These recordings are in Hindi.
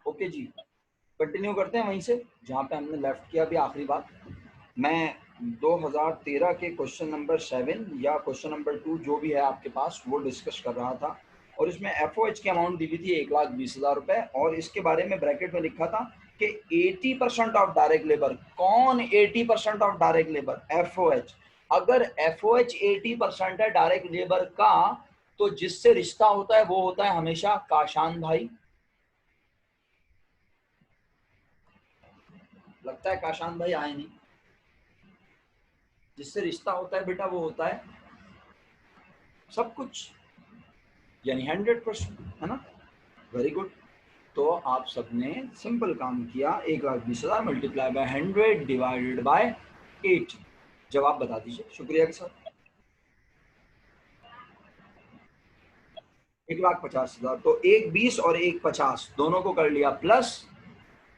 ओके जी, कंटिन्यू करते हैं वहीं से जहाँ पे हमने लेफ्ट किया अभी आखिरी बात। मैं 2013 के क्वेश्चन नंबर 7 या क्वेश्चन नंबर 2 जो भी है आपके पास वो डिस्कस कर रहा था, और इसमें एफओएच की अमाउंट दी हुई थी 1,20,000 रुपए, और इसके बारे में ब्रैकेट में लिखा था कि 80% ऑफ डायरेक्ट लेबर। कौन 80% ऑफ डायरेक्ट लेबर? एफओएच। अगर एफओएच 80% है डायरेक्ट लेबर का, तो जिससे रिश्ता होता है वो होता है हमेशा काशान भाई। लगता है काशान भाई आए नहीं। जिससे रिश्ता होता है बेटा वो होता है सब कुछ, यानी 100%, है ना? Very good. तो आप सबने सिंपल काम किया, 1,20,000 मल्टीप्लाई बाय 100 डिवाइडेड बाय 8। जवाब बता दीजिए शुक्रिया के साथ। 1,50,000। तो 1,20 और 1,50 दोनों को कर लिया प्लस,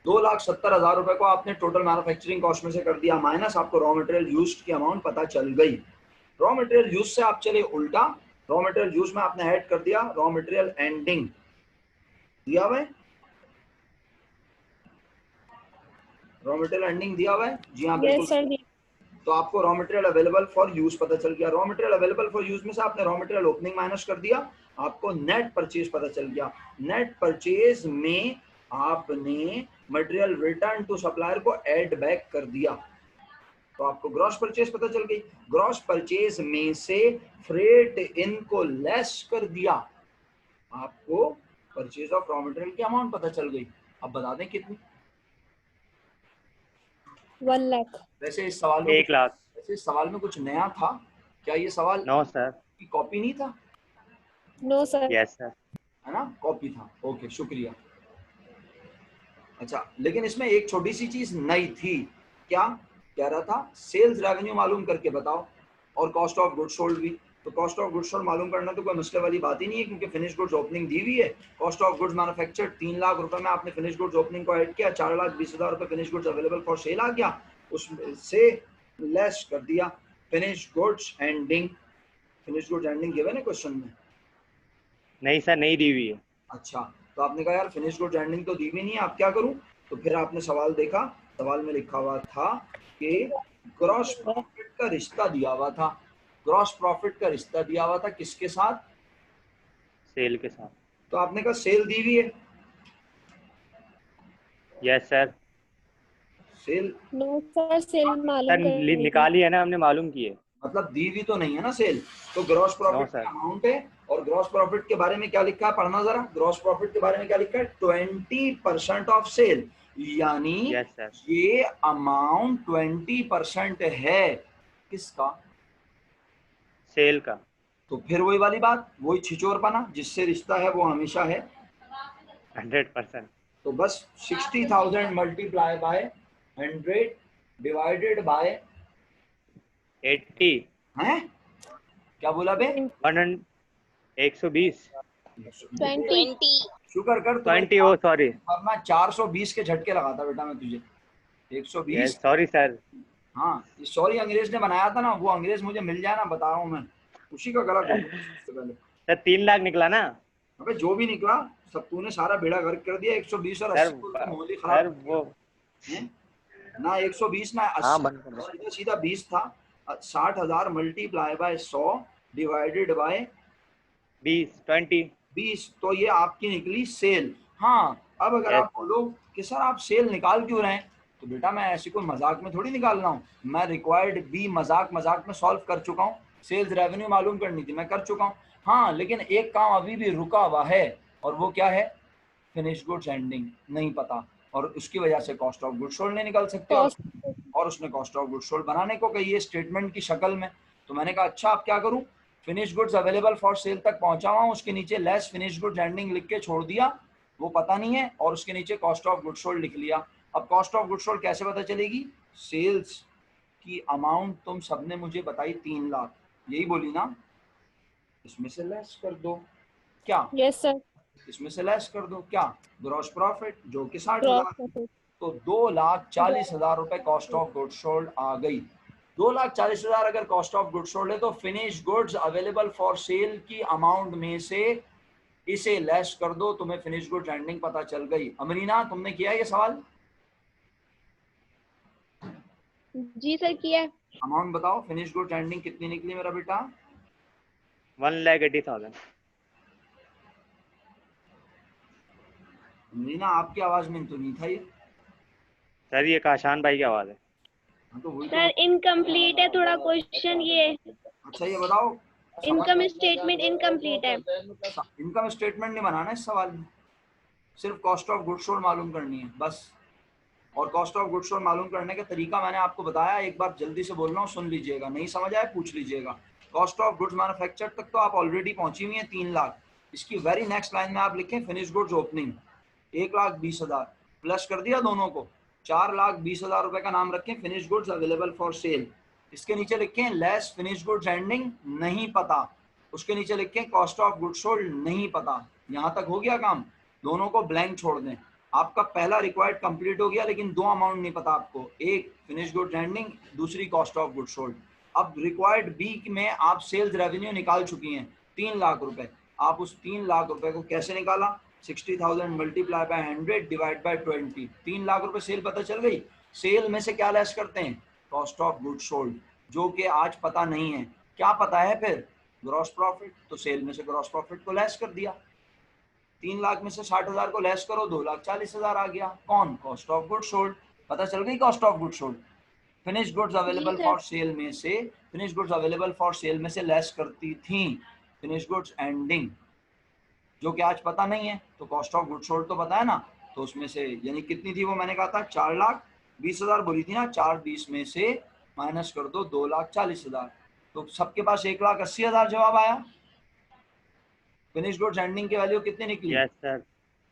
2,70,000 रुपए को आपने टोटल मैन्युफैक्चरिंग कॉस्ट में से कर दिया माइनस, आपको रॉ मटेरियल यूज्ड की अमाउंट पता चल गई। रॉ मटेरियल यूज से आप चले उल्टा, रॉ मटेरियल यूज में आपने ऐड कर दिया रॉ मटेरियल एंडिंग। दिया हुआ है रॉ मटेरियल एंडिंग, दिया हुआ है जी हाँ बिल्कुल। Yes sir. तो आपको raw material available for use पता चल गया। Raw material available for use में से आपने रॉ मटेरियल ओपनिंग माइनस कर दिया, आपको नेट परचेज पता चल गया। नेट परचेज में आपने मटेरियल रिटर्न टू सप्लायर को ऐड बैक कर दिया, तो आपको ग्रॉस परचेज पता चल गई। ग्रॉस परचेज में से फ्रेट इन को लेस कर दिया, आपको परचेज ऑफ रॉ मटेरियल की अमाउंट पता चल गई। अब बता दें कितनी? 1 लाख। वैसे इस सवाल में 1 लाख। वैसे इस सवाल में कुछ नया था क्या? ये सवाल नो सर। की कॉपी नहीं था, नो सर। Yes sir. है ना? कॉपी था। ओके शुक्रिया। अच्छा, लेकिन इसमें एक छोटी सी चीज नई थी। क्या कह रहा था? सेल्स रेवेन्यू मालूम करके बताओ, और कॉस्ट ऑफ गुड्स सोल्ड भी। तो कॉस्ट ऑफ गुड्स सोल्ड मालूम करना तो कोई मुश्किल वाली बात ही नहीं है, क्योंकि फिनिश गुड्स ओपनिंग दी हुई है। Cost of goods manufactured 3 lakh रुपए में आपने फिनिश गुड्स ओपनिंग को ऐड किया, 4,20,000 रुपए finish goods available for sale आ गया, उससे लेस कर दिया finish goods ending. Finish goods ending given है क्वेश्चन में? नहीं सर, नहीं दी हुई है। अच्छा, तो आपने कहा यार फिनिश गुड्स एंडिंग तो दी भी नहीं है, आप क्या करूं? तो फिर आपने सवाल देखा, सवाल में लिखा हुआ था कि ग्रॉस प्रॉफिट का रिश्ता दिया हुआ था। ग्रॉस प्रॉफिट का रिश्ता दिया हुआ था किसके साथ? सेल के साथ। तो आपने कहा सेल दी हुई है। Yes sir. Sale no sir, sale मालूम सर करनी थी। निकाली है ना, हमने मालूम की है। मतलब दी हुई तो नहीं है ना सेल। तो ग्रॉस नो प्रॉफिट की सर। अमाउंट है, और ग्रॉस प्रॉफिट के बारे में क्या लिखा है पढ़ना जरा। ग्रॉस प्रॉफिट के बारे में क्या लिखा है? 20% ऑफ सेल, यानी यस सर। ये अमाउंट 20% है किसका? सेल का। तो फिर वही वाली बात, वही छिचोरपना, जिससे रिश्ता है वो हमेशा है। 100%। तो बस 60,000 मल्टीप्लाई बाय 100 डिवाइडेड बाय 80। हैं, क्या बोला बे? 120। 20। शुक्र कर तुम्हें 20, ओ सॉरी। वरना 420 के झटके लगाता बेटा मैं तुझे। 120। Yes sorry sir. हाँ, ये सॉरी अंग्रेज ने बनाया था ना, वो अंग्रेज मुझे मिल जाए ना, बता रहा हूँ मैं, उसी का गला घोटूंगा सबसे पहले। सर 3 लाख निकला ना। अबे जो भी निकला, सब तूने सारा बेड़ा गर्क कर दिया। 120 और सर 80 को तो माहौल ही खराब सर कर दिया वो। हैं? ना 120 ना हाँ 80, बंद कर दो। सीधा सीधा 20 था। 60,000 मल्टीप्लाई बाय 100 डिवाइडेड बाय 20। 20, तो ये आपकी निकली सेल। हाँ, अब अगर यस आप सर। बोलो कि सर आप सेल निकाल क्यों रहे हैं, तो बेटा मैं ऐसी कोई मजाक में थोड़ी निकाल रहा हूँ, मैं रिक्वायर्ड बी मजाक मजाक में सॉल्व कर चुका हूँ। सेल्स रेवेन्यू मालूम करनी थी, मैं कर चुका हूँ। हाँ, लेकिन एक काम अभी भी रुका हुआ है, और वो क्या है? फिनिश गुड्स एंडिंग नहीं पता, और उसकी वजह से कॉस्ट ऑफ गुड्स सोल्ड नहीं निकाल सकते, कॉस्ट। और उसने कॉस्ट ऑफ गुड्स सोल्ड बनाने को कही है स्टेटमेंट की शक्ल में। तो मैंने कहा अच्छा अब क्या करूं? Finish goods available for cell तक पहुंचा हुआ हूं, उसके नीचे लेस फिनिश गुड्स एंडिंग लिख के छोड़ दिया, वो पता नहीं है, और उसके नीचे कॉस्ट ऑफ गुड्स सोल्ड लिख लिया। अब कॉस्ट ऑफ गुड्स सोल्ड कैसे पता चलेगी? सेल्स की अमाउंट तुम सबने मुझे बताई 3 लाख, यही बोली ना, इसमें से लेस कर दो। क्या? Yes sir. इसमें से लेस कर दो क्या? ग्रॉस प्रॉफिट जो कि 60,000। प्रॉफिट। तो 2,40,000 रुपए कॉस्ट ऑफ गुड्स सोल्ड आ गई। 2,40,000 अगर कॉस्ट ऑफ गुड्स सोल्ड है, तो finish goods available for cell की अमाउंट में से इसे लेस कर दो, तुम्हें फिनिश गुड एंडिंग पता चल गई। अमरीना तुमने किया ये सवाल? जी सर किया है। अमाउंट बताओ, फिनिश गुड एंडिंग कितनी निकली मेरा बेटा? 1,80,000। अमरीना आपकी आवाज में तो नहीं था ये। सर ये काशान भाई की आवाज है। हाँ तो वही तो सर इनकम्प्लीट है थोड़ा क्वेश्चन ये। अच्छा ये बताओ, इनकम स्टेटमेंट इनकम्प्लीट है। इनकम स्टेटमेंट नहीं बनाना इस सवाल में, सिर्फ कॉस्ट ऑफ गुड्स सोल्ड मालूम करनी है बस। और कॉस्ट ऑफ गुड्स सोल्ड मालूम करने का तरीका मैंने आपको बताया, एक बार जल्दी से बोल रहा हूँ, सुन लीजिएगा, नहीं समझ आए पूछ लीजिएगा। कॉस्ट ऑफ गुड्स मैन्युफैक्चर तक तो आप ऑलरेडी पहुंची हुई है 3 लाख। इसकी वेरी नेक्स्ट लाइन में आप लिखें फिनिश गुड्स ओपनिंग 1,20,000, प्लस कर दिया दोनों को, 4,20,000 रुपए का नाम रखें finish goods available for cell. इसके नीचे लिखें लेस फिनिश गुड्स एंडिंग नहीं पता, उसके नीचे लिखें कॉस्ट ऑफ गुड्स सोल्ड नहीं पता। यहाँ तक हो गया काम, दोनों को ब्लैंक छोड़ दें। आपका पहला रिक्वायर्ड कंप्लीट हो गया, लेकिन 2 अमाउंट नहीं पता आपको, एक फिनिश गुड्स एंडिंग, दूसरी कॉस्ट ऑफ गुड्स सोल्ड। अब रिक्वायर्ड बी में आप सेल्स रेवेन्यू निकाल चुकी हैं 3 लाख रुपए। आप उस 3 लाख रुपए को कैसे निकाला? 60,000 multiply by 100 divide by 20। 3 lakh रुपए सेल पता चल गई। सेल में से क्या लेस करते हैं? कॉस्ट ऑफ गुड्स सोल्ड, जो कि आज पता नहीं है। क्या पता है फिर? Gross profit. तो सेल में से ग्रॉस प्रॉफिट को लेस कर दिया। 3 लाख में से 60,000 को लेस करो, 2,40,000 आ गया। कौन? Cost of goods sold. पता चल गई cost of goods sold. Finish goods available for sale में से, finish goods available for sale में से लेस करती थी फिनिश गुड्स एंडिंग, जो कि आज पता नहीं है। तो कॉस्ट ऑफ गुड्स सोल्ड तो पता है ना, तो उसमें से यानी कितनी थी वो मैंने कहा था 4,20,000 बोली थी ना, 4,20 में से माइनस कर दो 2,40,000, तो सबके पास 1,80,000 जवाब आया। फिनिश गुड्स एंडिंग की वैल्यू कितनी निकली? Yes sir,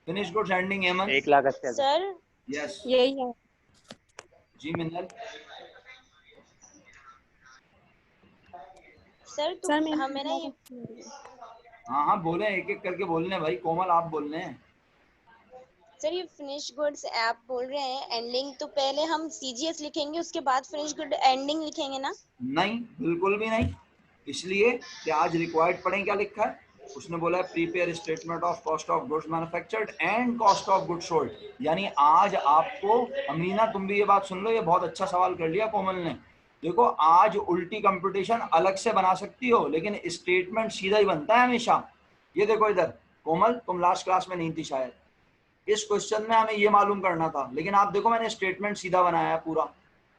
finish goods ending एमन 1,80,000। सर यस यही है। जी मिनल। सर हमें ना ये हाँ हाँ बोले, एक एक करके बोलने भाई। कोमल आप बोलने हैं। सर ये फिनिश गुड्स आप बोल रहे हैं एंडिंग, तो पहले हम सीजीएस लिखेंगे उसके बाद फिनिश गुड एंडिंग लिखेंगे ना? नहीं बिल्कुल भी नहीं, इसलिए कि आज रिक्वायर्ड पढ़ें क्या लिखा है। उसने बोला है prepare statement of cost of goods manufactured and cost of goods sold. यानी आज आपको, अमीना तुम भी ये बात सुन लो, ये बहुत अच्छा सवाल कर लिया कोमल ने। देखो आज उल्टी कंप्यूटेशन अलग से बना सकती हो, लेकिन स्टेटमेंट सीधा ही बनता है हमेशा। ये देखो इधर, कोमल तुम लास्ट क्लास में नहीं थी शायद, इस क्वेश्चन में हमें ये मालूम करना था, लेकिन आप देखो मैंने स्टेटमेंट सीधा बनाया है पूरा,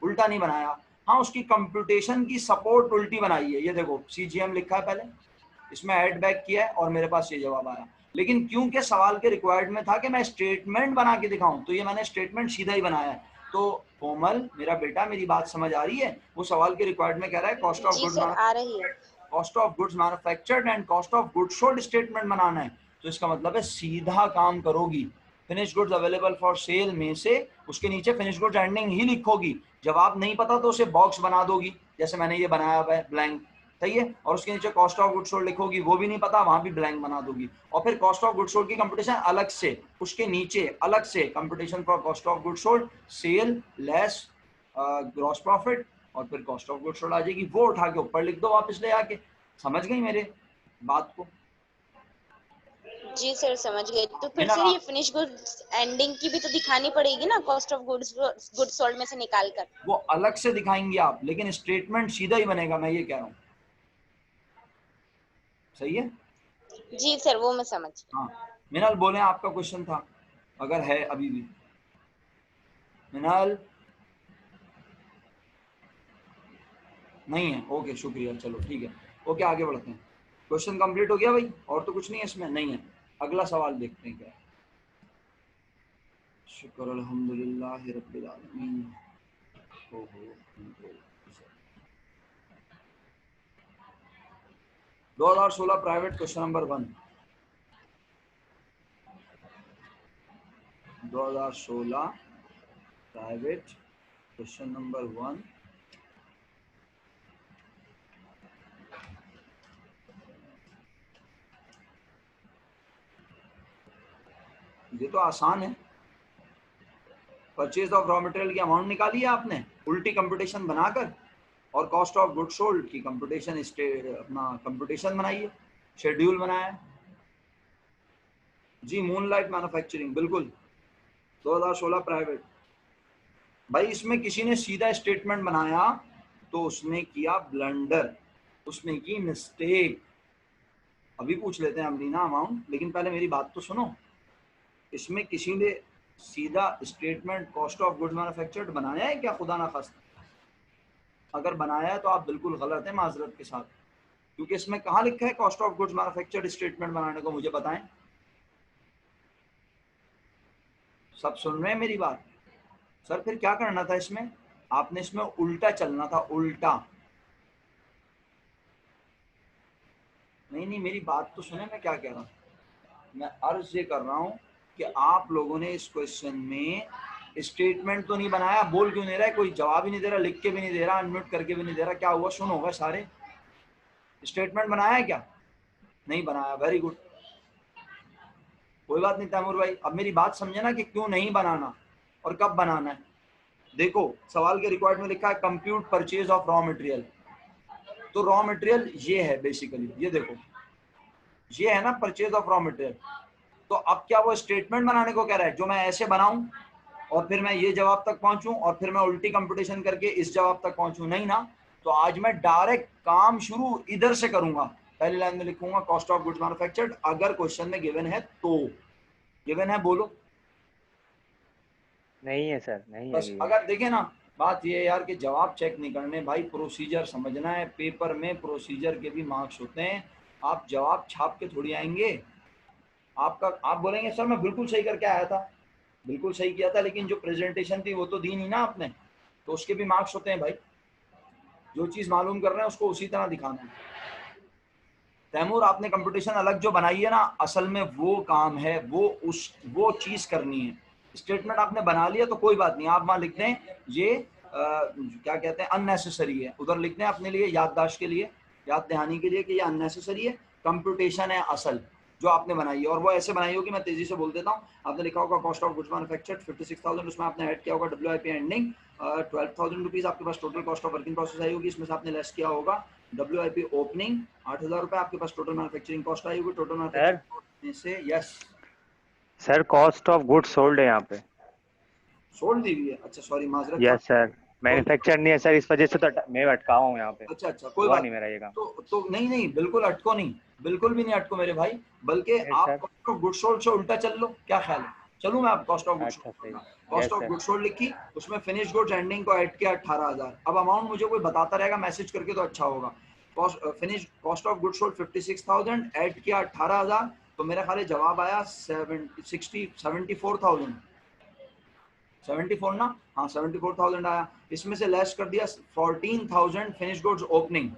उल्टा नहीं बनाया। हाँ उसकी कंप्यूटेशन की सपोर्ट उल्टी बनाई है। ये देखो सीजीएम लिखा है पहले, इसमें ऐड बैक किया है और मेरे पास ये जवाब आया। लेकिन क्योंकि सवाल के रिक्वायर्ड में था कि मैं स्टेटमेंट बना के दिखाऊं, तो ये मैंने स्टेटमेंट सीधा ही बनाया है। तो कोमल मेरा बेटा, मेरी बात समझ आ रही है? वो सवाल के रिक्वायर्ड में कह रहा है कॉस्ट ऑफ गुड्स, आ रही है, cost of goods manufactured and cost of goods sold statement बनाना है। तो इसका मतलब है सीधा काम करोगी, finish goods available for sale में से उसके नीचे फिनिश गुड्स एंडिंग ही लिखोगी। जवाब नहीं पता तो उसे बॉक्स बना दोगी, जैसे मैंने ये बनाया हुआ है ब्लैंक, सही है। और उसके नीचे कॉस्ट ऑफ गुड्स सोल्ड लिखोगी, वो भी नहीं पता, वहां भी ब्लैंक बना दोगी। और फिर कॉस्ट ऑफ गुड्स सोल्ड की कंप्यूटेशन अलग से, उसके नीचे अलग से computation for cost of goods sold, sale less gross profit, और फिर कॉस्ट ऑफ गुड्स सोल्ड आ जाएगी, वो उठा के ऊपर लिख दो वापस ले आके। समझ गई मेरे बात को? जी सर समझ गए। तो फिर सर ये फिनिश गुड्स एंडिंग की भी तो दिखानी पड़ेगी ना, कॉस्ट ऑफ गुड्स सोल्ड में से निकाल कर। वो अलग से दिखाएंगे आप, लेकिन स्टेटमेंट सीधा ही बनेगा, मैं ये कह रहा हूँ। सही है जी सर, वो मैं समझ। हाँ मिनल बोले, आपका क्वेश्चन था अगर है अभी भी। मिनल नहीं है, ओके शुक्रिया, चलो ठीक है, ओके आगे बढ़ते हैं। क्वेश्चन कंप्लीट हो गया भाई, और तो कुछ नहीं है इसमें? नहीं है। अगला सवाल देखते हैं क्या है। शुक्र अल्हम्दुलिल्लाह रब्बिल आलमीन। 2016 private question number 1, 2016 private question number 1। ये तो आसान है। परचेज ऑफ रॉ मटेरियल की अमाउंट निकाली है आपने उल्टी कंप्यूटेशन बनाकर, और कॉस्ट ऑफ गुड्स सोल्ड की कंप्यूटेशन अपना कंप्यूटेशन बनाई है, शेड्यूल बनाया है। जी मूनलाइट मैन्युफैक्चरिंग, बिल्कुल 2016 प्राइवेट। भाई इसमें किसी ने सीधा स्टेटमेंट बनाया तो उसने किया ब्लंडर, उसने की मिस्टेक। अभी पूछ लेते हैं अमरीना अमाउंट, लेकिन पहले मेरी बात तो सुनो। इसमें किसी ने सीधा statement cost of goods manufactured बनाया है क्या, खुदा ना खास्ता? अगर बनाया है तो आप बिल्कुल गलत है माजरत के साथ, क्योंकि इसमें कहाँ लिखा है cost of goods manufactured statement बनाने को, मुझे बताएं। सब सुन रहे हैं मेरी बात? सर फिर क्या करना था इसमें, आपने इसमें उल्टा चलना था, उल्टा। नहीं नहीं, मेरी बात तो सुने, मैं क्या कह रहा हूँ। मैं अर्ज ये कर रहा हूँ कि आप लोगों ने इस क्वेश्चन में स्टेटमेंट तो नहीं बनाया। बोल क्यों नहीं रहा है, कोई जवाब ही नहीं दे रहा, लिख के भी नहीं दे रहा, अनम्यूट करके भी नहीं दे रहा, क्या हुआ? सुन होगा सारे। स्टेटमेंट बनाया है क्या? नहीं बनाया, वेरी गुड। कोई बात नहीं तैमूर भाई, अब मेरी बात समझे ना कि क्यों नहीं बनाना और कब बनाना है। देखो सवाल के रिकॉर्ड में लिखा है compute purchase of raw material, तो रॉ मटेरियल ये है बेसिकली, ये देखो ये है ना परचेज ऑफ रॉ मटेरियल। तो अब क्या वो स्टेटमेंट बनाने को कह रहा है जो मैं ऐसे बनाऊं और फिर मैं ये जवाब तक पहुंचूं और फिर मैं उल्टी कंप्यूटेशन करके इस जवाब तक पहुंचूं? नहीं ना। तो आज मैं डायरेक्ट काम शुरू इधर से करूंगा। पहली लाइन में लिखूंगा कॉस्ट ऑफ गुड्स मैन्युफैक्चर्ड, अगर क्वेश्चन में गिवन है तो। गिवन है बोलो। नहीं है सर, नहीं है बस ये। अगर देखे ना, बात ये है यार कि जवाब चेक नहीं करने भाई, प्रोसीजर समझना है। पेपर में प्रोसीजर के भी मार्क्स होते हैं, आप जवाब छाप के थोड़ी आएंगे। आपका आप बोलेंगे सर मैं बिल्कुल सही करके आया था, बिल्कुल सही किया था, लेकिन जो प्रेजेंटेशन थी वो तो दी नहीं ना आपने, तो उसके भी मार्क्स होते हैं भाई। जो चीज़ मालूम कर रहे हैं उसको उसी तरह दिखाना है। तैमूर आपने कंपटीशन अलग जो बनाई है ना, असल में वो काम है, वो चीज़ करनी है। स्टेटमेंट आपने बना लिया तो कोई बात नहीं, आप वहाँ लिख दें ये क्या कहते हैं अननेसेसरी है, उधर लिख दें अपने लिए याददाश्त के लिए, याद दहानी के लिए कि ये अननेसेसरी है। कंप्यूटेशन है असल जो आपने बनाई है, और वो ऐसे बनाई होगी, मैं तेजी से बोल देता हूँ। आपने लिखा होगा कॉस्ट ऑफ गुड्स मैन्युफैक्चर्ड 56,000, उसमें आपने ऐड किया होगा WIP एंडिंग 12,000 रुपीज़, आपके पास total cost of working process आई होगी, इसमें से आपने लेस किया होगा WIP ओपनिंग 8,000 रुपये, आपके पास टोटल मैन्युफैक्चरिंग कॉस्ट आई होगी। टोटल सर मैन्युफैक्चरिंग कॉस्ट में से yes sir cost of goods sold है यहाँ पे। सोल्ड दी हुई है, अच्छा सॉरी माजरत यस चाहता सर, हूँ। मैन्युफैक्चर नहीं है सर, इस वजह से तो मैं अटका हूँ यहाँ पे। अच्छा अच्छा कोई हुआ बात नहीं मेरा ये काम। तो नहीं नहीं बिल्कुल अटको नहीं, बिल्कुल भी नहीं अटको मेरे भाई, बल्कि यस आप sir. Cost of good sold से उल्टा चल लो, क्या ख्याल है? चलूँ मैं आप कॉस्ट ऑफ गुड अच्छा सोल्ड, सही। Cost yes of sir. Good sold लिखी, उसमें फिनिश गुड्स एंडिंग को ऐड किया 18,000। अब अमाउंट मुझे कोई बताता रहेगा मैसेज करके तो अच्छा होगा। Cost of good sold 56,000 add किया 18,000, तो मेरा ख्याल है जवाब आया 74,000। 74 ना, हाँ 74,000 आया। इसमें से लेस कर दिया 14,000 फिनिश गुड्स ओपनिंग,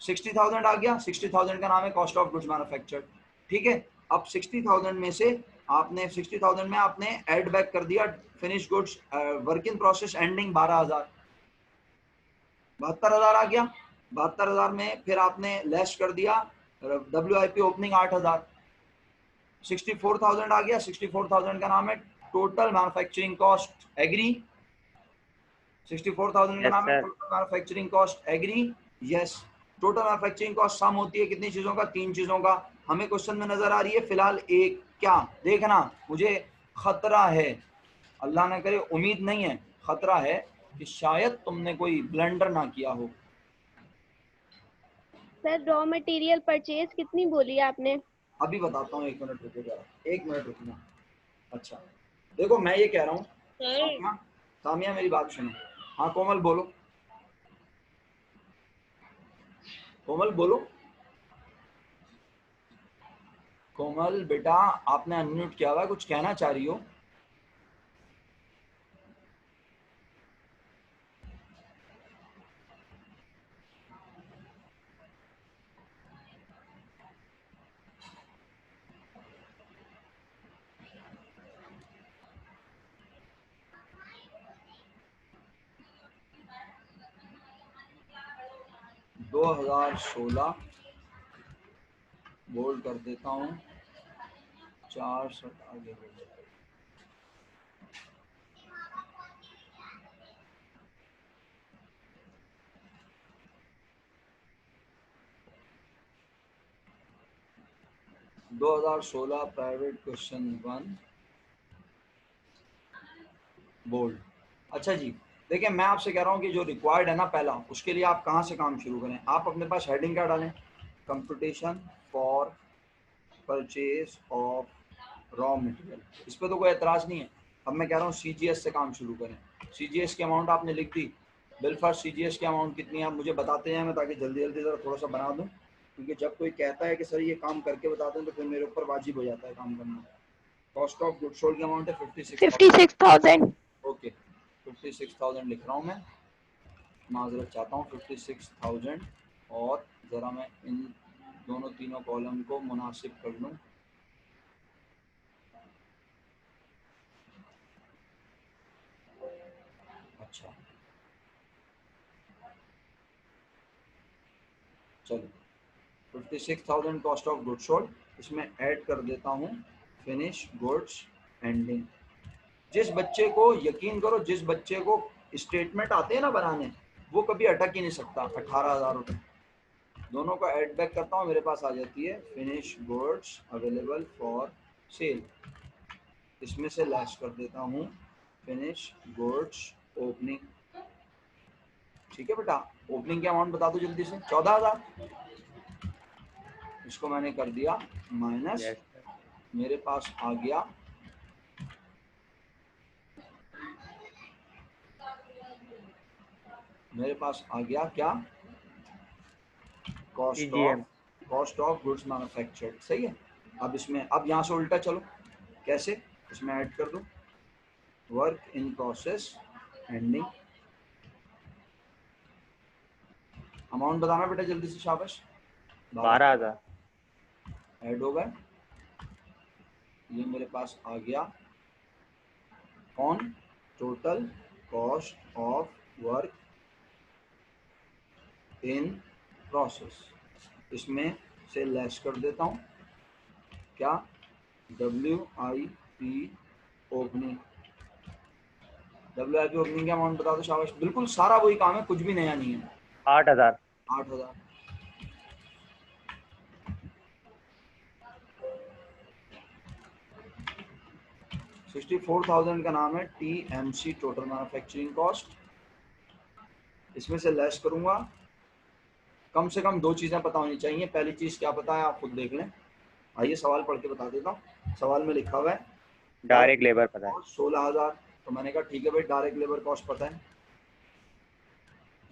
60,000 आ गया। 60,000 का नाम है कॉस्ट ऑफ गुड्स मैन्युफैक्चर्ड, ठीक है। अब 60,000 में से आपने 60,000 में आपने ऐड बैक कर दिया finish goods work in process ending 12,000, 72,000 आ गया। 72,000 में फिर आपने लेस कर दिया WIP ओपनिंग 8,000, 64,000 आ गया। 64,000 का नाम है टोटल मैन्युफैक्चरिंग कॉस्ट, एग्री? 64,000 का यस नाम है sir. Total manufacturing cost, agree? Yes. Total manufacturing cost sum होती है कितनी चीजों का? 3 चीजों का। हमें क्वेश्चन में नजर आ रही है फिलहाल एक, क्या देखना, मुझे खतरा है, अल्लाह ना करे, उम्मीद नहीं है, खतरा है कि शायद तुमने कोई ब्लंडर ना किया हो। सर रॉ मटेरियल परचेज कितनी बोली आपने? अभी बताता हूँ, 1 मिनट रुको जरा, 1 मिनट रुकना। अच्छा देखो मैं ये कह रहा हूँ, सर सामिया, सामिया मेरी बात सुनो। हाँ कोमल बोलो, कोमल बोलो। कोमल बेटा आपने अनम्यूट किया हुआ है, कुछ कहना चाह रही हो? दो 2016 बोल्ड कर देता हूँ, 4 शट आगे बढ़ जाए। 2016 प्राइवेट क्वेश्चन 1 बोल्ड। अच्छा जी, देखिए मैं आपसे कह रहा हूँ कि जो रिक्वायर्ड है ना पहला, उसके लिए आप कहाँ से काम शुरू करें। आप अपने पास हेडिंग क्या डालें, competition for purchase of raw material, इस पर तो कोई एतराज़ नहीं है। अब मैं कह रहा हूँ सीजीएस से काम शुरू करें। सीजीएस की अमाउंट आपने लिख दी, बिल फर्स्ट सीजीएस की अमाउंट कितनी है आप मुझे बताते हैं, मैं ताकि जल्दी जल्दी ज़रा थोड़ा सा बना दूँ, क्योंकि जब कोई कहता है कि सर ये काम करके बता दें तो फिर मेरे ऊपर वाजिब हो जाता है काम करना। कॉस्ट ऑफ गुड सोल्ड की अमाउंट है 56,000। ओके, 56,000 लिख रहा हूँ मैं, माजरत चाहता हूँ 56,000, और ज़रा मैं इन दोनों तीनों कॉलम को मुनासिब कर लूँ। अच्छा चलो, 56,000 कॉस्ट ऑफ गुड्स सोल्ड, इसमें ऐड कर देता हूँ फिनिश गुड्स एंडिंग। जिस बच्चे को, यकीन करो, जिस बच्चे को स्टेटमेंट आते हैं ना बनाने, वो कभी अटक ही नहीं सकता। 18,000 रुपये दोनों का ऐड बैक करता हूँ, मेरे पास आ जाती है finish goods available for cell. इसमें से लेस कर देता हूँ फिनिश गुड्स ओपनिंग। ठीक है बेटा, ओपनिंग की अमाउंट बता दो जल्दी से, 14,000। इसको मैंने कर दिया माइनस, यस सर। मेरे पास आ गया क्या, CGM। Cost of goods manufactured. सही है। अब इसमें, अब यहाँ से उल्टा चलो, कैसे, इसमें ऐड कर दो work in process ending. Amount बताना बेटा जल्दी से, शाबाश। 12,000। ऐड हो गए, ये मेरे पास आ गया कौन, total cost of work in process. इसमें से लेस कर देता हूँ क्या, WIP ओपनिंग। WIP ओपनिंग की अमाउंट बता दो, शाबाश। बिल्कुल सारा वही काम है, कुछ भी नया नहीं है। 8,000। 8,000। $64,000 का नाम है TMC टोटल मैन्युफैक्चरिंग कॉस्ट। इसमें से लेस करूंगा, कम से कम दो चीज़ें पता होनी चाहिए। पहली चीज़ क्या पता है, आप खुद देख लें। आइए सवाल पढ़ के बता देता हूँ। सवाल में लिखा हुआ है डायरेक्ट लेबर पता है। 16,000, तो मैंने कहा ठीक है भाई, डायरेक्ट लेबर कॉस्ट पता है,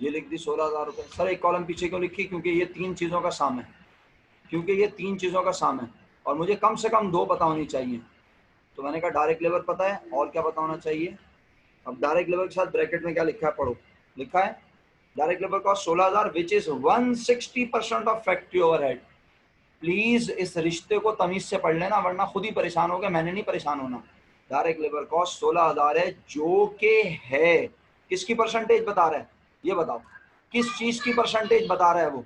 ये लिख दी 16,000 रुपये। सर एक कॉलम पीछे क्यों लिखी, क्योंकि ये तीन चीज़ों का साम है, और मुझे कम से कम दो पता होनी चाहिए। तो मैंने कहा डायरेक्ट लेबर पता है, और क्या पता होना चाहिए। अब डायरेक्ट लेबर के साथ ब्रैकेट में क्या लिखा है पढ़ो, लिखा है direct labour cost 16,000 which is 160% of factory overhead. Please इस रिश्ते को तमीज से पढ़ लेना, वरना खुद ही परेशान हो गए, मैंने नहीं परेशान होना। डायरेक्ट लेबर कॉस्ट 16,000 है, जो कि है किसकी परसेंटेज बता रहा है, ये बताओ किस चीज की परसेंटेज बता रहा है वो।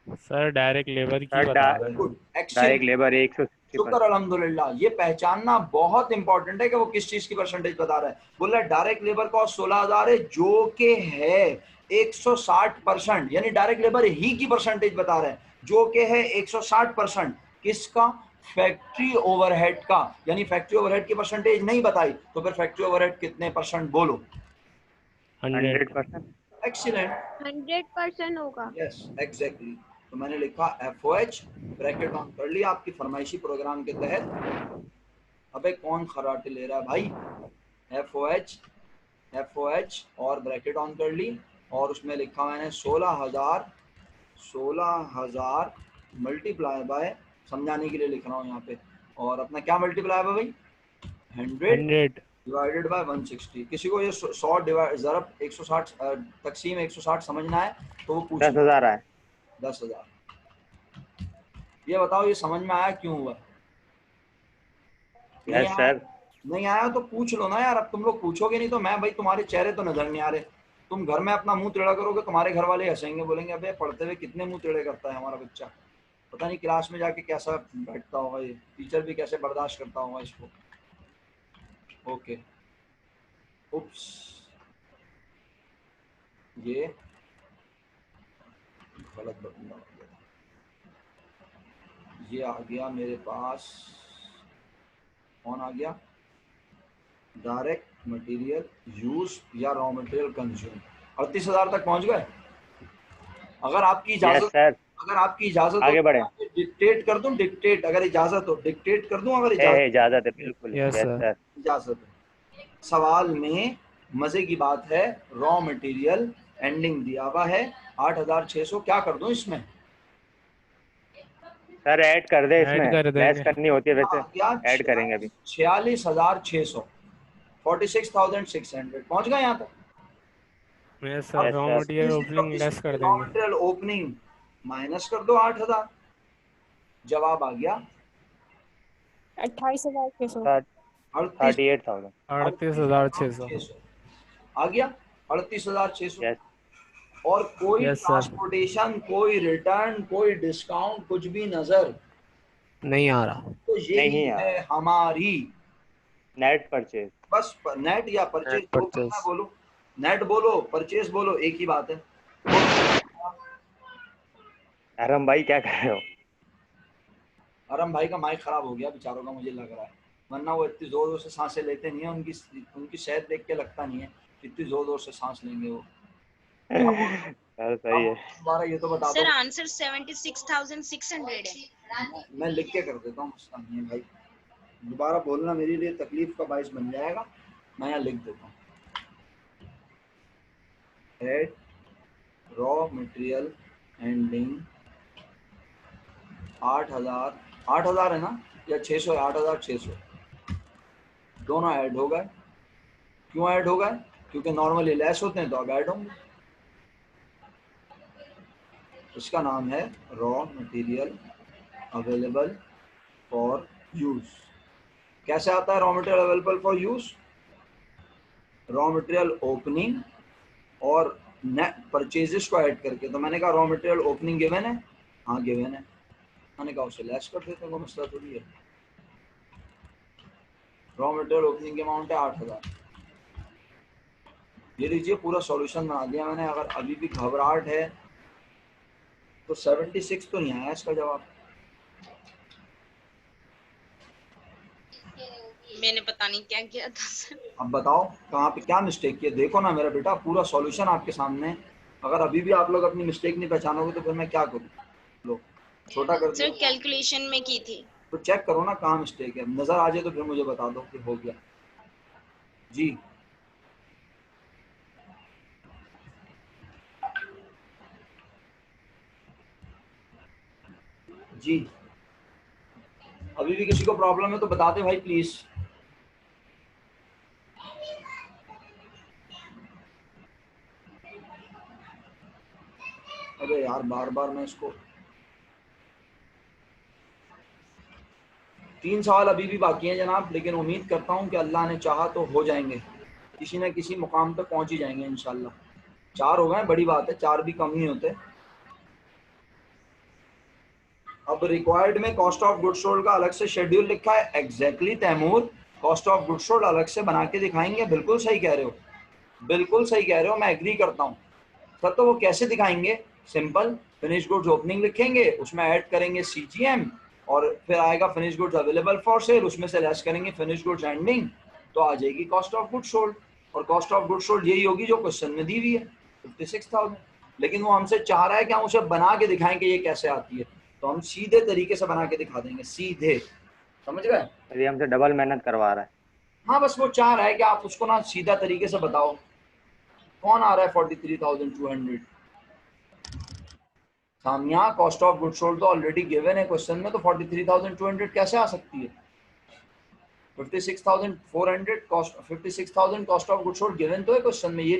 सर डायरेक्ट लेबर की सर बता रहे हैं। Good, direct excellent, labour 160%। शुक्र अल्हम्दुलिल्लाह। ये पहचानना बहुत इंपॉर्टेंट है कि वो किस चीज की परसेंटेज बता रहा है। बोल रहा है डायरेक्ट लेबर कॉस्ट 16,000 है, जो कि है 160%, यानी डायरेक्ट लेबर ही की परसेंटेज बता रहा है, जो कि है 160%। किसका, फैक्ट्री ओवरहेड का, यानी फैक्ट्री ओवरहेड की परसेंटेज नहीं बताई, तो फिर फैक्ट्री ओवरहेड कितने परसेंट बोलो। 100। 100%। एक्सीलेंट, 100% होगा। Yes exactly. तो मैंने लिखा FOH, ब्रैकेट ऑन कर लिया आपकी फरमाइशी प्रोग्राम के तहत। अबे कौन खराटे ले रहा है भाई, FOH और ब्रैकेट ऑन कर ली, और उसमें लिखा मैंने 16,000 मल्टीप्लाई बाय, समझाने के लिए लिख रहा हूँ यहाँ पे, और अपना क्या मल्टीप्लाई बाय भाई, 100 100। Divided by 160। किसी को ये 100 डिवाइड ज़रब 160 तकसीम 160 समझना है तो वो पूछ ले। 10,000 आए। 10,000। ये बताओ ये समझ में आया क्यों हुआ, नहीं यस आया, सर। नहीं आया तो पूछ लो ना यार। अब तुम लोग पूछोगे नहीं तो मैं, भाई तुम्हारे चेहरे तो नजर नहीं आ रहे, तुम घर में अपना मुंह टेढ़ा करोगे, तुम्हारे घर वाले हंसेंगे, बोलेंगे अबे पढ़ते हुए कितने मुंह टेढ़े करता है हमारा बच्चा, पता नहीं क्लास में जाके कैसा बैठता होगा, ये टीचर भी कैसे बर्दाश्त करता होगा इसको। ओके, उप्स, ये गलत बटन दबा दिया, ये आ गया मेरे पास, कौन आ गया, डायरेक्ट मटेरियल यूज या रॉ मटेरियल कंज्यूम। 38,000 तक पहुंच गए। अगर आपकी यस इजाजत, सर, अगर आपकी इजाजत हो आगे बढ़े। तो डिक्टेट कर दूं, डिक्टेट अगर इजाजत हो डिक्टेट कर दूं, अगर है इजाजत, इजाजत है, बिल्कुल यस यस सर। सर। इजाजत है। सवाल में मजे की बात है, रॉ मटेरियल एंडिंग दिया हुआ है 8,600, क्या कर दूं इसमें? सर ऐड कर दे, ऐड इसमें कर लेस देंगे। करनी होती है वैसे, क्या, ऐड करेंगे अभी। 46,600, 46,600 पहुंच गए यहाँ तक। Yes sir, yes raw sir. Material opening less कर रॉ देंगे। मटेरियल ओपनिंग माइनस कर दो 8,000, जवाब आ गया 28,600। 38,000। 38,600। 38,600 आ गया, 38,600। यस और कोई यस सर। ट्रांसपोर्टेशन, कोई रिटर्न, कोई डिस्काउंट, कुछ भी नजर, नहीं आ रहा। तो यही नहीं आ है रहा। हमारी, नेट परचेज। बस नेट या परचेज नेट जो बोलना है परचेज। बोलो, नेट बोलो परचेज बोलो, एक ही बात है। बोलो। अरम भाई क्या कर रहे हो? अरम भाई का माइक खराब हो गया बेचारों का, मुझे लग रहा है, वरना वो इतनी जोर जोर से सांसें लेते नहीं है, उनकी उनकी सेहत देख के लगता नहीं है इतनी जोर जोर से सांस लेंगे वो। क्या बोल रहे हो? सर क्या सही बोल है। रहे हो दोबारा ये तो बता सर दो। आंसर 76,600 है। मैं लिख के कर देता हूँ, उसका नहीं है भाई, दोबारा बोलना मेरे लिए तकलीफ का बायस बन जाएगा, मैं यहाँ लिख देता हूँ। एड रॉ मटेरियल एंडिंग 8,000, 8,000 है ना, या 600 है, 8,600 दोनों ऐड हो गए। क्यों ऐड हो गए? क्योंकि नॉर्मली लेस होते हैं तो अब ऐड होंगे। इसका नाम है raw material available for use. कैसे आता है raw material available for use? Raw material opening और नेट परचेजेस को ऐड करके। तो मैंने कहा रॉ मटेरियल ओपनिंग गिवन है, हाँ गिवन है, मैंने कहा उसे लेस कर देते हैं, कोई मसला थोड़ी है। रॉ मटेरियल ओपनिंग की अमाउंट है 8,000। ये लीजिए पूरा सॉल्यूशन बना दिया मैंने। अगर अभी भी घबराहट है तो 76 तो नहीं आया इसका जवाब। मैंने पता नहीं क्या किया था सर। अब बताओ कहाँ पे क्या मिस्टेक किया, देखो ना मेरा बेटा, पूरा सॉल्यूशन आपके सामने है। अगर अभी भी आप लोग अपनी मिस्टेक नहीं पहचानोगे तो फिर मैं क्या करूँ? लो छोटा कर सर दिया। कैलकुलेशन में की थी। तो चेक करो ना कहाँ मिस्टेक है, नजर आ जाए तो फिर मुझे बता दो कि हो गया। जी जी, अभी भी किसी को प्रॉब्लम है तो बता दे भाई प्लीज। अबे यार बार बार मैं इसको, 3 सवाल अभी भी बाकी हैं जनाब, लेकिन उम्मीद करता हूँ कि अल्लाह ने चाहा तो हो जाएंगे, किसी न किसी मुकाम तक पहुंच ही जाएंगे इंशाल्लाह। 4 हो गए, बड़ी बात है, 4 भी कम ही होते। अब रिक्वायर्ड में कॉस्ट ऑफ गुड्स सोल्ड का अलग से शेड्यूल लिखा है। Exactly Taimur, cost of goods sold अलग से बना के दिखाएंगे, बिल्कुल सही कह रहे हो, बिल्कुल सही कह रहे हो, मैं एग्री करता हूँ सर। तो वो कैसे दिखाएंगे? सिंपल, फिनिश गुड्स ओपनिंग लिखेंगे, उसमें ऐड करेंगे सीजीएम, और फिर आएगा finish goods available for cell, उसमें से लेस करेंगे फिनिश गुड्स एंडिंग, तो आ जाएगी कॉस्ट ऑफ गुड्स सोल्ड। और कॉस्ट ऑफ गुड्स सोल्ड यही होगी जो क्वेश्चन में दी हुई है, 56,000। लेकिन वो हमसे चाह रहा है कि हम उसे बना के दिखाएं कि ये कैसे आती है, तो हम सीधे तरीके से बना के दिखा देंगे, सीधे, समझ गए? ये हमसे डबल मेहनत करवा रहा है। हाँ बस वो चाह रहा है कि आप उसको ना सीधा तरीके से बताओ। कौन आ रहा है 43,200? Samia, cost of goods sold तो ऑलरेडी गिवन है क्वेश्चन में, तो 43,200 कैसे आ सकती है? 56,400 cost, 56,000 cost of goods sold given तो है क्वेश्चन में, ये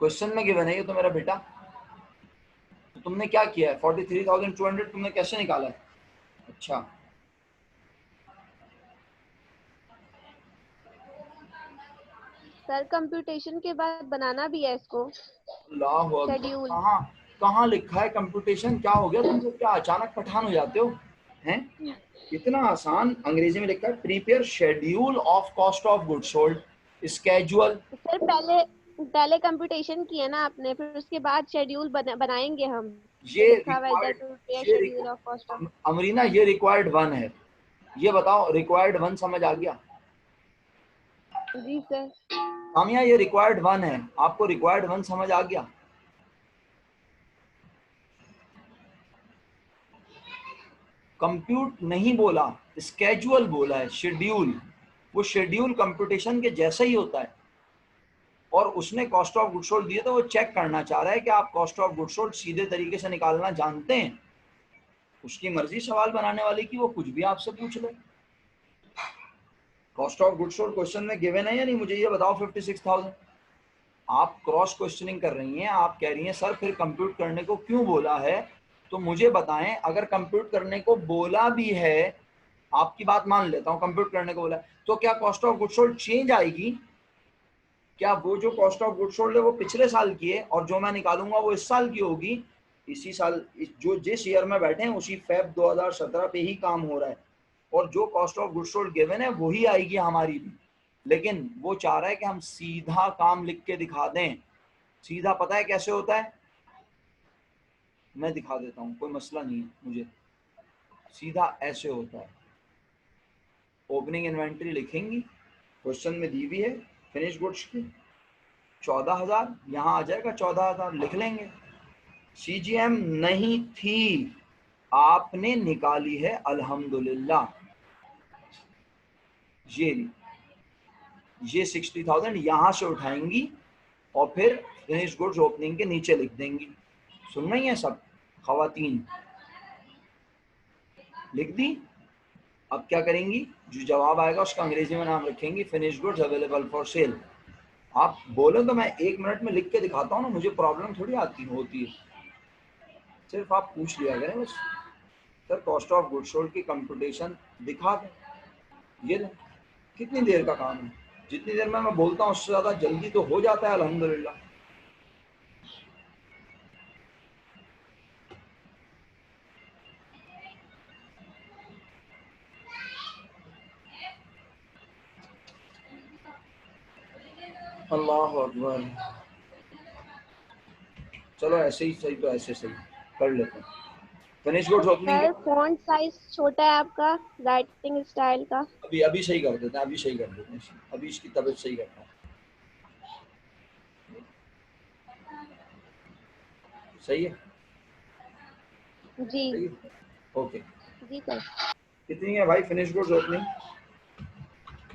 क्वेश्चन में गिवन है ये तो मेरा बेटा। तो तुमने क्या किया है? 43,200 तुमने कैसे निकाला है? अच्छा सर कंप्यूटेशन के बाद बनाना भी है इसको अल्लाह अकबर, शेड्यूल। कहाँ कहाँ लिखा है कंप्यूटेशन? क्या हो गया तुमको, क्या अचानक पठान हो जाते हो हैं? इतना आसान अंग्रेजी में लिखा है, prepare schedule of cost of goods sold, schedule. Sir पहले पहले कंप्यूटेशन किया ना आपने, फिर उसके बाद शेड्यूल बनाएंगे हम। ये लिखा हुआ है required- to prepare ये schedule of cost of Amrina ये रिक्वायर्ड 1 है। ये बताओ रिक्वायर्ड 1 समझ आ गया? जी सर। सामिया ये रिक्वायर्ड 1 है, आपको रिक्वायर्ड 1 समझ आ गया? कंप्यूट नहीं बोला, स्केड्यूल बोला है, शेड्यूल। वो शेड्यूल कंप्यूटेशन के जैसा ही होता है और उसने कॉस्ट ऑफ गुड्स सोल्ड दिए तो वो चेक करना चाह रहा है कि आप कॉस्ट ऑफ गुड्स सोल्ड सीधे तरीके से निकालना जानते हैं। उसकी मर्जी सवाल बनाने वाली की, वो कुछ भी आपसे पूछ ले। Cost of goods sold question में गिवन है या नहीं, मुझे ये बताओ 56,000। आप क्रॉस क्वेश्चनिंग कर रही हैं, आप कह रही हैं सर फिर कंप्यूट करने को क्यों बोला है, तो मुझे बताएं अगर कंप्यूट करने को बोला भी है, आपकी बात मान लेता हूं कंप्यूट करने को बोला है, तो क्या cost of goods sold change आएगी? क्या वो जो कॉस्ट ऑफ गुड्स सोल्ड है वो पिछले साल की है और जो मैं निकालूंगा वो इस साल की होगी? इसी साल जो जिस ईयर में बैठे हैं उसी फेब 2017 पे ही काम हो रहा है और जो cost of goods sold given है वही आएगी हमारी भी। लेकिन वो चाह रहा है कि हम सीधा काम लिख के दिखा दें। सीधा पता है कैसे होता है? मैं दिखा देता हूं, कोई मसला नहीं है मुझे। सीधा ऐसे होता है, ओपनिंग इन्वेंट्री लिखेंगी, क्वेश्चन में दी हुई है फिनिश गुड्स की 14,000, यहाँ आ जाएगा 14,000 लिख लेंगे। सीजीएम नहीं थी, आपने निकाली है अल्हम्दुलिल्लाह। ये 60,000 यहाँ से उठाएंगी और फिर फिनिश गुड्स ओपनिंग के नीचे लिख देंगी। सुन रही हैं सब खवातीन? लिख दी। अब क्या करेंगी, जो जवाब आएगा उसका अंग्रेजी में नाम रखेंगी finish goods available for cell. आप बोले तो मैं 1 मिनट में लिख के दिखाता हूँ ना, मुझे प्रॉब्लम थोड़ी आती होती है, सिर्फ आप पूछ लिया करें बस sir cost of goods sold की कंप्यूटेशन दिखा दें। ये ले, कितनी देर का काम है, जितनी देर में मैं बोलता हूँ उससे ज़्यादा जल्दी तो हो जाता है अल्हम्दुलिल्लाह। अल्लाह अकबर। चलो ऐसे ही सही तो ऐसे सही कर लेते हैं। Finish goods opening sir font size छोटा है आपका, राइटिंग स्टाइल का। अभी अभी सही कर देते हैं, अभी सही कर देते हैं, अभी इसकी तबीयत सही करता हूँ। सही है? जी सही है? ओके। जी सर। कितनी है भाई finish goods opening?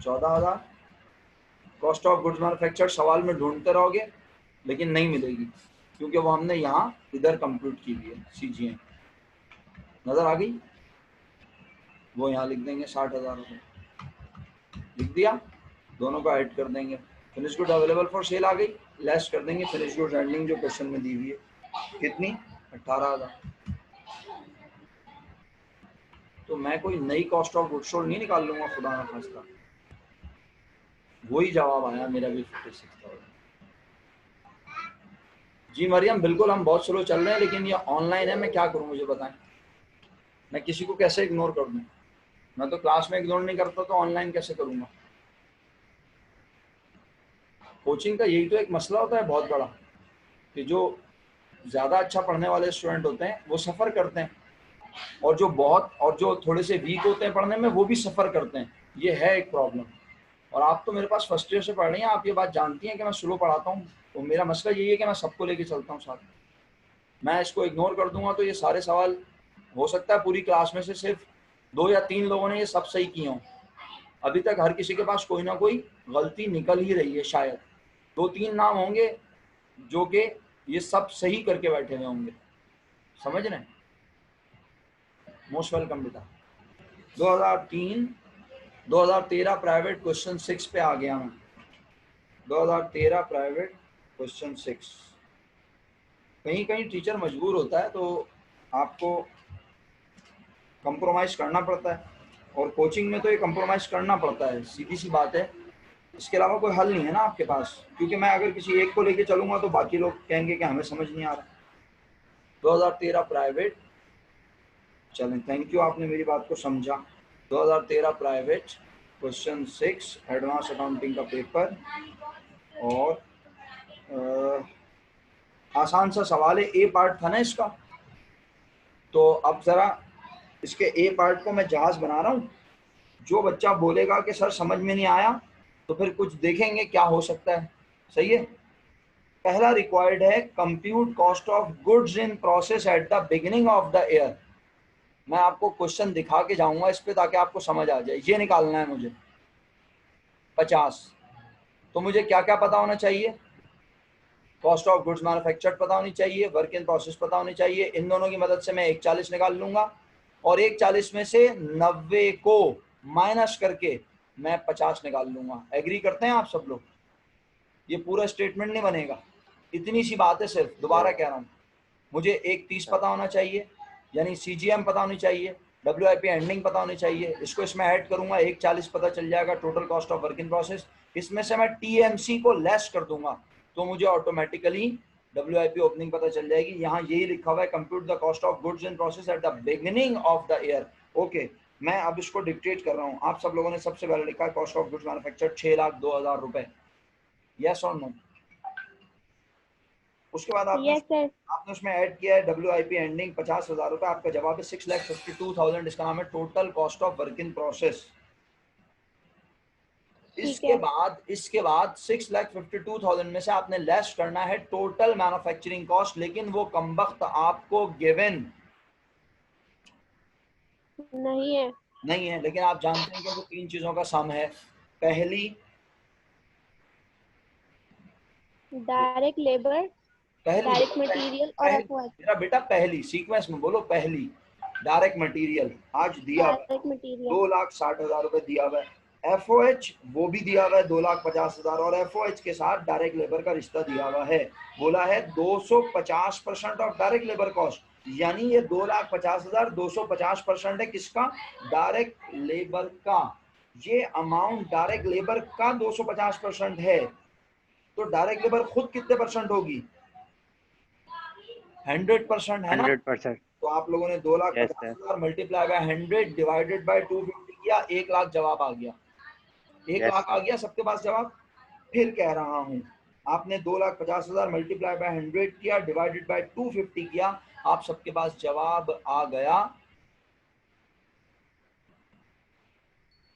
14,000। Cost of goods manufactured सवाल में ढूंढते रहोगे लेकिन नहीं मिलेगी क्योंकि वो हमने यहाँ इधर कंप्यूट की हुई है। सीजीएम नजर आ गई? वो यहाँ लिख देंगे 60,000 रुपये, लिख दिया, दोनों को ऐड कर देंगे। Finish good available for sale आ गई, लेस कर देंगे फिनिश गुड एंडिंग जो क्वेश्चन में दी हुई है। कितनी? 18,000। तो मैं कोई नई कॉस्ट ऑफ गुड्स सोल्ड नहीं निकाल लूंगा खुदा ना खास्ता। वही जवाब आया मेरा भी 56,000। जी मरियम बिल्कुल हम बहुत स्लो चल रहे हैं लेकिन ये ऑनलाइन है, मैं क्या करूं मुझे बताएं, मैं किसी को कैसे इग्नोर कर दूं? मैं तो क्लास में इग्नोर नहीं करता तो ऑनलाइन कैसे करूंगा? कोचिंग का यही तो एक मसला होता है बहुत बड़ा कि जो ज़्यादा अच्छा पढ़ने वाले स्टूडेंट होते हैं वो सफ़र करते हैं और जो थोड़े से वीक होते हैं पढ़ने में वो भी सफ़र करते हैं। ये है एक प्रॉब्लम। और आप तो मेरे पास फर्स्ट ईयर से पढ़ रही हैं, आप ये बात जानती हैं कि मैं स्लो पढ़ाता हूँ, तो मेरा मसला यही है कि मैं सबको लेके चलता हूँ साथ में। मैं इसको इग्नोर कर दूंगा तो ये सारे सवाल हो सकता है पूरी क्लास में से सिर्फ 2 या 3 लोगों ने ये सब सही किए हों। अभी तक हर किसी के पास कोई ना कोई गलती निकल ही रही है, शायद 2-3 नाम होंगे जो कि ये सब सही करके बैठे हुए होंगे। समझ रहे हैं? मोस्ट वेलकम बेटा। 2013 प्राइवेट क्वेश्चन 6 पे आ गया मैं। 2013 प्राइवेट क्वेश्चन 6। कहीं कहीं टीचर मजबूर होता है तो आपको कंप्रोमाइज़ करना पड़ता है और कोचिंग में तो ये कंप्रोमाइज़ करना पड़ता है, सीधी सी बात है। इसके अलावा कोई हल नहीं है ना आपके पास, क्योंकि मैं अगर किसी एक को लेके चलूंगा तो बाकी लोग कहेंगे कि हमें समझ नहीं आ रहा। 2013 प्राइवेट, चलें थैंक यू आपने मेरी बात को समझा। 2013 प्राइवेट क्वेश्चन 6 एडवांस अकाउंटिंग का पेपर और आसान सा सवाल है। ए पार्ट था ना इसका, तो अब जरा इसके ए पार्ट को मैं जहाज बना रहा हूँ। जो बच्चा बोलेगा कि सर समझ में नहीं आया, तो फिर कुछ देखेंगे क्या हो सकता है। सही है। पहला रिक्वायर्ड है compute cost of goods in process at the beginning of the year. मैं आपको क्वेश्चन दिखा के जाऊंगा इस पे ताकि आपको समझ आ जाए। ये निकालना है मुझे 50। तो मुझे क्या क्या पता होना चाहिए? कॉस्ट ऑफ गुड्स मैन्युफैक्चर्ड पता होनी चाहिए, वर्क इन प्रोसेस पता होनी चाहिए। इन दोनों की मदद से मैं 140 निकाल लूंगा और 140 में से 90 को माइनस करके मैं 50 निकाल लूंगा। एग्री करते हैं आप सब लोग? ये पूरा स्टेटमेंट नहीं बनेगा, इतनी सी बात है सिर्फ। दोबारा कह रहा हूँ, मुझे एक 30 पता होना चाहिए, यानी CGM पता होनी चाहिए, WIP एंडिंग पता होनी चाहिए। इसको इसमें ऐड करूंगा, 140 पता चल जाएगा total cost of work in process. इसमें से मैं TMC को लेस कर दूंगा तो मुझे ऑटोमेटिकली WIP ओपनिंग पता चल जाएगी। यहाँ यही लिखा हुआ है, compute the cost of goods in process at the beginning of the year. Okay, मैं अब इसको डिक्टेट कर रहा हूँ। आप सब लोगों ने सबसे पहले लिखा है कॉस्ट ऑफ गुड्स मैन्युफैक्चर्ड 6,02,000 रुपए। यस और नो? उसके बाद आपने यस सर। आपने उसमें ऐड किया है WIP एंडिंग 50,000 रुपए। आपका जवाब है 6,52,000। इसका नाम है total cost of work in process. ठीक है। इसके बाद 6,52,000 में से आपने लेस करना है टोटल मैन्युफैक्चरिंग कॉस्ट, लेकिन वो कमबख्त आपको गिवन नहीं है। नहीं है। लेकिन आप जानते हैं कि वो तीन चीजों का सम है। पहली डायरेक्ट लेबर, डायरेक्ट मटेरियल और एफओएच। मेरा बेटा पहली सीक्वेंस में बोलो। पहली डायरेक्ट मटेरियल आज दिया हुआ है, डायरेक्ट मटेरियल 2,60,000 रुपए दिया हुआ है। FOH वो भी दिया हुआ है 2,50,000, और FOH के साथ डायरेक्ट लेबर का रिश्ता दिया हुआ है। बोला है 250% ऑफ डायरेक्ट लेबर कॉस्ट, यानी ये 2,50,000 250% है किसका? डायरेक्ट लेबर का। ये अमाउंट डायरेक्ट लेबर का 250% है। तो डायरेक्ट लेबर खुद कितने परसेंट होगी? 100% है ना? 100%। तो आप लोगों ने yes sir. 2,50,000 multiply by 100 divided by 250 किया, 1 लाख जवाब आ गया। 1 यस लाख आ सर। गया सबके पास जवाब? फिर कह रहा हूं, आपने 2,50,000 मल्टीप्लाई बाय 100 किया डिवाइडेड बाय 250 किया, आप सबके पास जवाब आ गया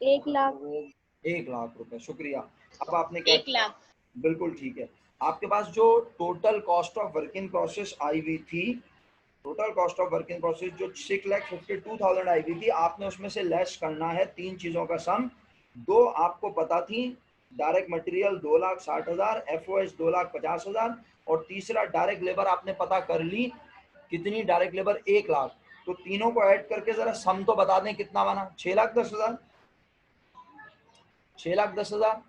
1 लाख। 1 लाख रुपए। शुक्रिया। अब आपने क्या 1 लाख। बिल्कुल ठीक है। आपके पास जो total cost of work in process I हुई थी, total cost of work in process जो 6,52,000 आई हुई थी, आपने उसमें से लेस करना है तीन चीजों का सम। दो आपको पता थी, डायरेक्ट मटेरियल 2,60,000, FOH 2,50,000, और तीसरा डायरेक्ट लेबर आपने पता कर ली कितनी? Direct labour 1 lakh. तो तीनों को ऐड करके जरा सम तो बता दें कितना बना? 6,10,000। 6,10,000।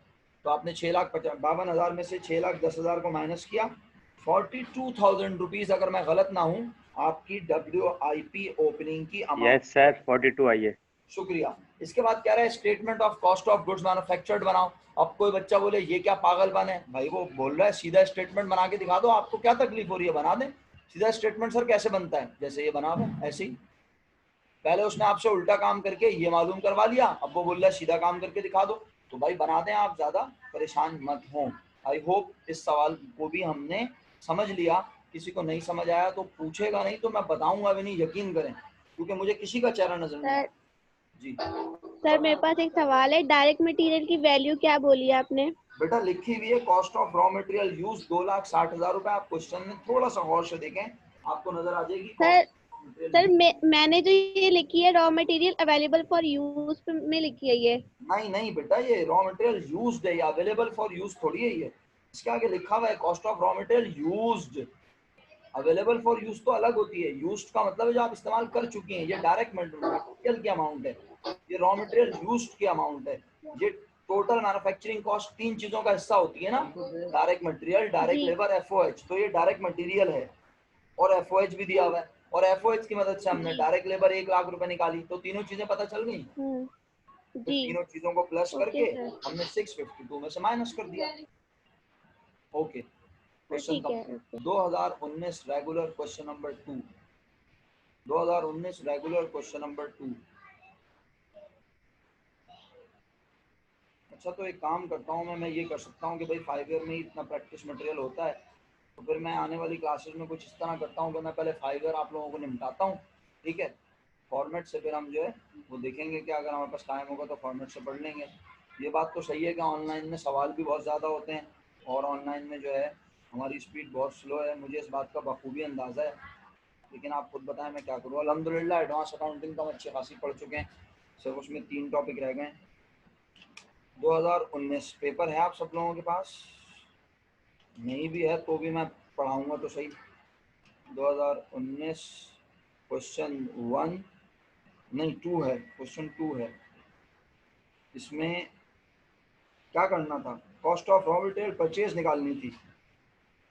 तो आपने 6,52,000 में से 6,10,000 को माइनस किया, 42,000 रुपीज, अगर मैं गलत ना हूं, आपकी WIP ओपनिंग की अमाउंट। यस सर 42 आई है। शुक्रिया। इसके बाद कह रहा है statement of cost of goods manufactured बनाओ। अब कोई बच्चा बोले ये क्या पागलपन है भाई, वो बोल रहा है सीधा स्टेटमेंट बना के दिखा दो, आपको क्या तकलीफ हो रही है? बना दें सीधा स्टेटमेंट। सर कैसे बनता है? जैसे ये बना दो ऐसे ही। पहले उसने आपसे उल्टा काम करके ये मालूम करवा लिया, अब वो बोल रहा है सीधा काम करके दिखा दो। तो भाई बना दें, आप ज्यादा परेशान मत हो। आई होप इस सवाल को भी हमने समझ लिया। किसी को नहीं समझ आया तो पूछेगा नहीं, तो मैं बताऊंगा भी नहीं, यकीन करें, क्योंकि मुझे किसी का चेहरा नजर नहीं सर जी। सर मेरे पास एक सवाल है, डायरेक्ट मटेरियल की वैल्यू क्या बोली आपने? बेटा लिखी हुई है cost of raw material use 2,60,000 रुपए। आप क्वेश्चन में थोड़ा सा गौर से देखें, आपको नजर आ जाएगी सर सर मटेरियल। मैंने जो ये लिखी है raw material available for use में लिखी है ये। नहीं नहीं बेटा, ये रॉ मटेरियल यूज्ड है, अवेलेबल फॉर यूज थोड़ी है ये। इसके आगे लिखा हुआ है cost of raw material used. Available for use तो अलग होती है, यूज्ड का मतलब है जो आप इस्तेमाल कर चुकी हैं। ये डायरेक्ट मटेरियल की अमाउंट है, ये रॉ मटेरियल यूज्ड की अमाउंट है। ये टोटल मैन्युफैक्चरिंग कॉस्ट तीन चीजों का हिस्सा होती है ना, डायरेक्ट मटेरियल, डायरेक्ट जी। Labour, FOH। तो ये डायरेक्ट मटेरियल है और FOH भी दिया हुआ है, और FOH की मदद से हमने डायरेक्ट लेबर 1 लाख रुपए निकाली। तो तीनों चीजें पता चल गई। फिर जी। तीनों चीजों को प्लस ओके करके सर। हमने 652 में से माइनस कर दिया। ओके, क्वेश्चन ठीक है। Complete. 2019 regular question number 2। 2019 regular question number 2। अच्छा, तो एक काम करता हूँ मैं ये कर सकता हूँ कि भाई 5 ईयर में ही इतना प्रैक्टिस मटेरियल होता है, तो फिर मैं आने वाली क्लासेस में कुछ इस तरह करता हूँ कि मैं पहले 5 ईयर आप लोगों को निपटाता हूँ, ठीक है। फॉर्मेट से फिर हम जो है वो देखेंगे कि अगर हमारे पास टाइम होगा तो फॉर्मेट से पढ़ लेंगे। ये बात तो सही है कि ऑनलाइन में सवाल भी बहुत ज़्यादा होते हैं और ऑनलाइन में जो है हमारी स्पीड बहुत स्लो है, मुझे इस बात का बखूबी अंदाज़ा है, लेकिन आप खुद बताएं मैं क्या करूँ। अल्हम्दुलिल्लाह एडवांस अकाउंटिंग तो हम अच्छी खासी पढ़ चुके हैं, सिर्फ उसमें 3 टॉपिक रह गए। 2019 पेपर है आप सब लोगों के पास? नहीं भी है तो भी मैं पढ़ाऊँगा तो सही। 2019 क्वेश्चन 1 नहीं 2 है, क्वेश्चन 2 है। इसमें क्या करना था? Cost of raw material purchase निकालनी थी।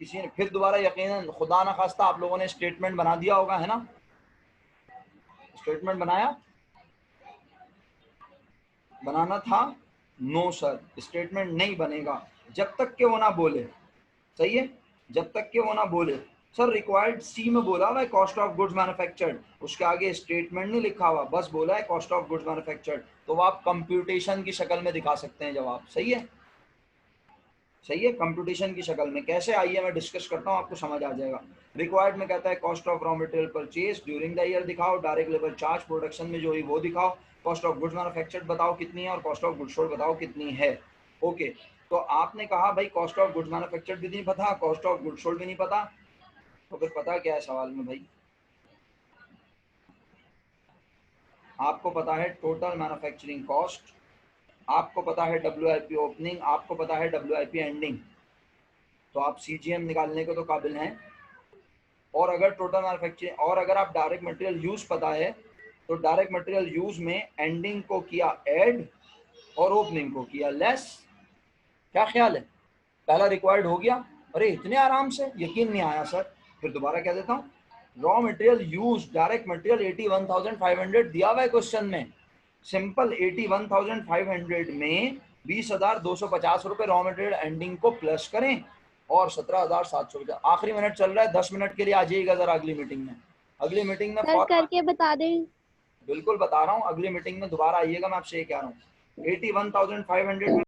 किसी ने फिर दोबारा यकीनन खुदा ना खास्ता आप लोगों ने स्टेटमेंट बना दिया होगा, है ना? स्टेटमेंट बनाया, बनाना था? नो सर, स्टेटमेंट नहीं बनेगा जब तक कि वो ना बोले। सही है, जब तक कि वो ना बोले। सर रिक्वायर्ड सी में बोला हुआ है कॉस्ट ऑफ गुड्स मैन्युफैक्चर्ड, उसके आगे स्टेटमेंट नहीं लिखा हुआ, बस बोला है कॉस्ट ऑफ गुड्स मैन्युफैक्चर्ड, तो आप कंप्यूटेशन की शक्ल में दिखा सकते हैं जवाब। सही है, सही है, कंप्यूटेशन की शक्ल में कैसे, आइए मैं डिस्कस करता हूँ, आपको समझ आ जाएगा। रिक्वायर्ड में कहता है cost of raw material purchase during the year दिखाओ, डायरेक्ट लेबर चार्ज प्रोडक्शन में जो हुई वो दिखाओ, कॉस्ट ऑफ गुड्स मैन्युफैक्चर्ड बताओ कितनी है और कॉस्ट ऑफ गुड्स सोल्ड बताओ कितनी है। ओके, तो आपने कहा भाई कॉस्ट ऑफ गुड्स मैन्युफैक्चर्ड भी नहीं पता, कॉस्ट ऑफ गुड्स सोल्ड भी नहीं पता, तो फिर पता क्या है सवाल में भाई? आपको पता है टोटल मैन्युफैक्चरिंग कॉस्ट, आपको पता है WIP ओपनिंग, आपको पता है WIP एंडिंग, तो आप CGM निकालने को तो काबिल हैं। और अगर टोटल मैन्युफैक्चरिंग और अगर आप डायरेक्ट मटेरियल यूज पता है तो डायरेक्ट मटेरियल यूज में एंडिंग को किया ऐड और ओपनिंग को किया लेस। क्या ख्याल है? पहला रिक्वायर्ड हो गया। अरे इतने आराम से, यकीन नहीं आया सर। फिर दोबारा कह देता हूँ, raw material use direct material 81,500 दिया हुआ है क्वेश्चन में। सिंपल 81,500 में 20,250 रुपये रॉ मटेरियल एंडिंग को प्लस करें और 17,750। आखिरी मिनट चल रहा है, 10 मिनट के लिए आ जाइएगा जरा अगली मीटिंग में। अगली मीटिंग में सर करके बता दें। बिल्कुल बता रहा हूँ, अगली मीटिंग में दोबारा आइएगा, मैं आपसे ये कह रहा हूँ। 81,500 में